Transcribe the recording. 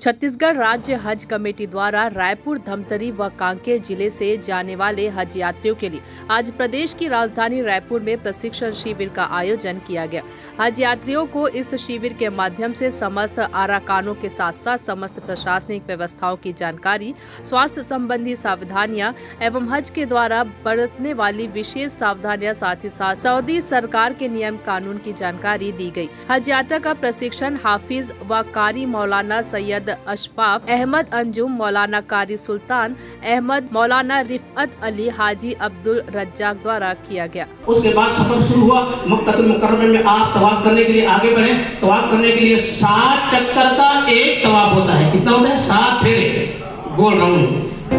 छत्तीसगढ़ राज्य हज कमेटी द्वारा रायपुर, धमतरी व कांकेर जिले से जाने वाले हज यात्रियों के लिए आज प्रदेश की राजधानी रायपुर में प्रशिक्षण शिविर का आयोजन किया गया। हज यात्रियों को इस शिविर के माध्यम से समस्त आराकानों के साथ साथ समस्त प्रशासनिक व्यवस्थाओं की जानकारी, स्वास्थ्य संबंधी सावधानियां एवं हज के द्वारा बरतने वाली विशेष सावधानियां, साथ ही साथ सऊदी सरकार के नियम कानून की जानकारी दी गई। हज यात्रा का प्रशिक्षण हाफिज व कारी मौलाना सैयद अशफाक अहमद अंजुम, मौलाना कारी सुल्तान अहमद, मौलाना रिफअत अली, हाजी अब्दुल रज्जाक द्वारा किया गया। उसके बाद सफर शुरू हुआ। मक्कातुल मुकर्रमा में आप तवाफ करने के लिए आगे बढ़े। तवाफ करने के लिए 7 चक्कर का एक तवाफ होता है। कितना होता है? 7 फेरे गोल राउंड।